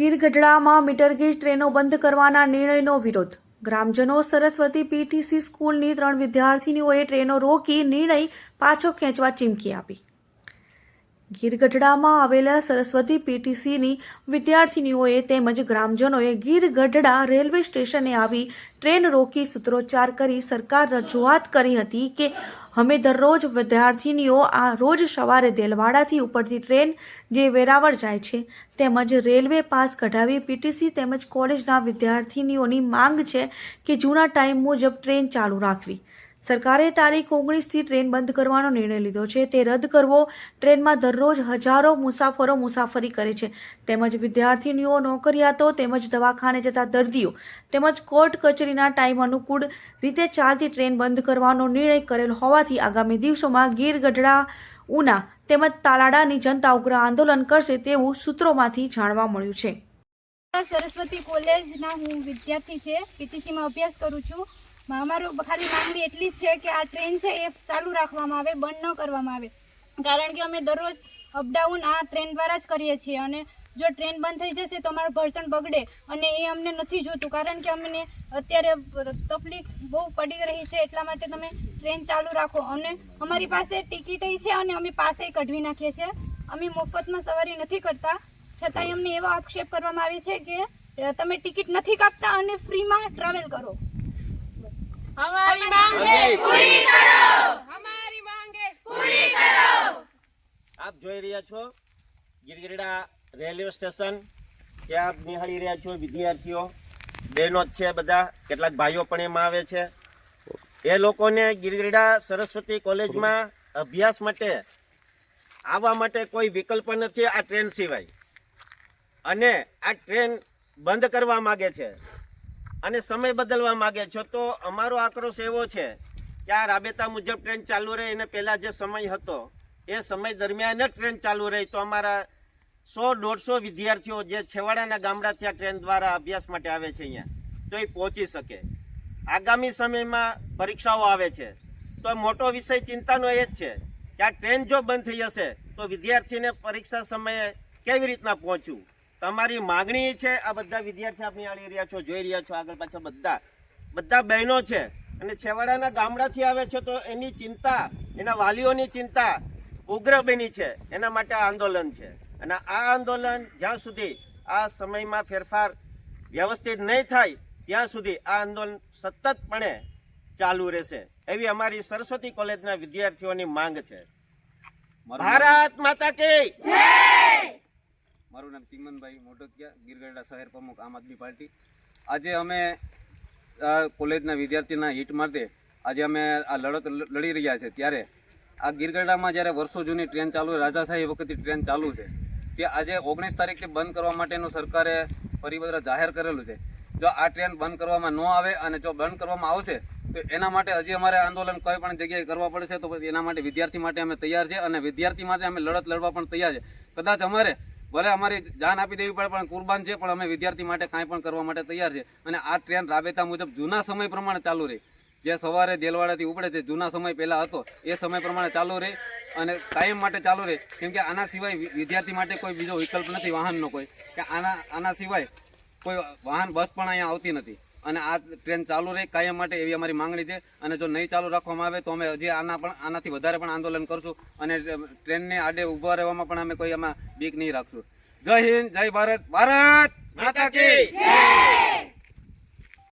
Gir ગઢડામાં metre gauge ટ્રેનો બંધ કરવાના નિર્ણયનો વિરોધ. ગ્રામજનો સરસ્વતી પીટીસી સ્કૂલની 3 વિદ્યાર્થીનીઓએ ટ્રેનો રોકી નિર્ણય પાછો ખેંચવા ચીમકી આપી. ગીર ગઢડામાં આવેલા સરસ્વતી પીટીસીની વિદ્યાર્થીનીઓએ તેમજ ગ્રામજનોએ ગીર ગઢડા રેલવે સ્ટેશને આવી ટ્રેન રોકી સૂત્રોચ્ચાર કરી સરકાર રજૂઆત કરી હતી કે અમે દરરોજ વિદ્યાર્થીનીઓ આ રોજ સવારે દેલવાડાથી ઉપડતી ટ્રેન જે વેરાવળ જાય છે તેમજ રેલવે પાસ કઢાવી પીટીસી તેમજ કોલેજના વિદ્યાર્થીનીઓની માંગ છે કે જૂના ટાઈમ મુજબ ટ્રેન ચાલુ રાખવી. સરકારે તારીખ 19થી ટ્રેન બંધ કરવાનો નિર્ણય લીધો છે તે રદ કરવો. ટ્રેનમાં દરરોજ હજારો મુસાફરો મુસાફરી કરે છે તેમજ વિદ્યાર્થીનીઓ, નોકરિયાતો તેમજ દવાખાને જતા દર્દીઓ તેમજ કોર્ટ કચેરીના ટાઈમ અનુકૂળ રીતે ચાલતી ટ્રેન બંધ કરવાનો નિર્ણય કરેલ હોવાથી આગામી દિવસોમાં ગીર ગઢડા, ઉના તેમજ તાલાડાની જનતા ઉગ્ર આંદોલન કરશે તેવું સૂત્રોમાંથી જાણવા મળ્યું છે. સરસ્વતી કોલેજના હું વિદ્યાર્થી છે, પીટીસીમાં અભ્યાસ કરું છું. અમારું ખાલી માંગણી એટલી જ છે કે આ ટ્રેન છે એ ચાલુ રાખવામાં આવે, બંધ ન કરવામાં આવે. કારણ કે અમે દરરોજ અપડાઉન આ ટ્રેન દ્વારા જ કરીએ છીએ અને જો ટ્રેન બંધ થઈ જશે તો અમારું ભણતર બગડે અને એ અમને નથી જોતું. કારણ કે અમને અત્યારે તકલીફ બહુ પડી રહી છે, એટલા માટે તમે ટ્રેન ચાલુ રાખો. અને અમારી પાસે ટિકિટ છે અને અમે પાસે કઢવી નાખીએ છીએ. અમે મફતમાં સવારી નથી કરતા, છતાંય અમને એવો આક્ષેપ કરવામાં આવે છે કે તમે ટિકિટ નથી કાપતા અને ફ્રીમાં ટ્રાવેલ કરો. हमारी मांगे पूरी करो, हमारी मांगे पूरी करो। आप જોઈ રહ્યા છો ગીરગઢડા રેલવે સ્ટેશન જે આપ નિહાળી રહ્યા છો. વિદ્યાર્થીઓ બહેનો જ છે, બધા કેટલાક ભાઈઓ પણ એમાં આવે છે. એ લોકોને ગીરગઢડા સરસ્વતી કોલેજમાં અભ્યાસ માટે આવવા માટે કોઈ વિકલ્પ નથી આ ટ્રેન સિવાય, અને આ ટ્રેન બંધ કરવા માગે છે અને સમય બદલવા માગે છો. તો અમારો આક્રોશ એવો છે કે આ રાબેતા મુજબ ટ્રેન ચાલુ રહે, એને પહેલાં જે સમય હતો એ સમય દરમિયાન જ ટ્રેન ચાલુ રહી તો અમારા 100-150 વિદ્યાર્થીઓ જે છેવાડાના ગામડાથી આ ટ્રેન દ્વારા અભ્યાસ માટે આવે છે અહીંયા તો એ પહોંચી શકે. આગામી સમયમાં પરીક્ષાઓ આવે છે તો મોટો વિષય ચિંતાનો એ જ છે કે આ ટ્રેન જો બંધ થઈ જશે તો વિદ્યાર્થીને પરીક્ષા સમયે કેવી રીતના પહોંચવું. તમારી માગણી છે. આ બધા વિદ્યાર્થી આપણે આળી રહ્યા છો, જોઈ રહ્યા છો, આગળ પાછળ બધા બહેનો છે અને છેવાડાના ગામડાથી આવે છે તો એની ચિંતા, એના વાલીઓની ચિંતા ઉગ્ર બની છે. એના માટે આ આંદોલન છે અને આ આંદોલન જ્યાં સુધી આ સમયમાં ફેરફાર વ્યવસ્થિત નહીં થાય ત્યાં સુધી આ આંદોલન સતતપણે ચાલુ રહેશે એવી અમારી સરસ્વતી કોલેજના વિદ્યાર્થીઓની માંગ છે. ભારત માતા કી જય. મારું નામ ચિમનભાઈ મોટકિયા, ગીરગઢડા શહેર પ્રમુખ આમ આદમી પાર્ટી. આજે અમે કોલેજના વિદ્યાર્થીના હિત માટે આજે અમે આ લડત લડી રહ્યા છે. ત્યારે આ ગીરગઢડામાં જ્યારે વર્ષો જૂની ટ્રેન ચાલુ, રાજાશાહી વખતની ટ્રેન ચાલુ છે, તે આજે 19 તારીખથી બંધ કરવા માટેનું સરકારે પરિપત્ર જાહેર કરેલું છે. જો આ ટ્રેન બંધ કરવામાં ન આવે અને જો બંધ કરવામાં આવશે તો એના માટે હજી અમારે આંદોલન કોઈ પણ જગ્યાએ કરવા પડશે. તો એના માટે વિદ્યાર્થી માટે અમે તૈયાર છે અને વિદ્યાર્થી માટે અમે લડત લડવા પણ તૈયાર છે. કદાચ અમારે ભલે અમારી જાન આપી દેવી પડે પણ કુરબાન છે, પણ અમે વિદ્યાર્થી માટે કાંઈ પણ કરવા માટે તૈયાર છે. અને આ ટ્રેન રાબેતા મુજબ જૂના સમય પ્રમાણે ચાલુ રહી, જે સવારે દેલવાડાથી ઉપડે છે જૂના સમય પહેલાં હતો એ સમય પ્રમાણે ચાલુ રહી અને કાયમ માટે ચાલુ રહી. કેમ કે આના સિવાય વિદ્યાર્થી માટે કોઈ બીજો વિકલ્પ નથી વાહનનો, કોઈ કે આના સિવાય કોઈ વાહન બસ પણ અહીંયા આવતી નથી. અને આ ટ્રેન ચાલુ રહી કાયમ માટે એવી અમારી માંગણી છે. અને જો નહીં ચાલુ રાખવામાં આવે તો અમે હજી આનાથી વધારે પણ આંદોલન કરશું અને ટ્રેનને આડે ઊભા રહેવામાં પણ અમે કોઈ એમાં બીક નહીં રાખશું. જય હિન્દ, જય ભારત, ભારત માતા કી જય.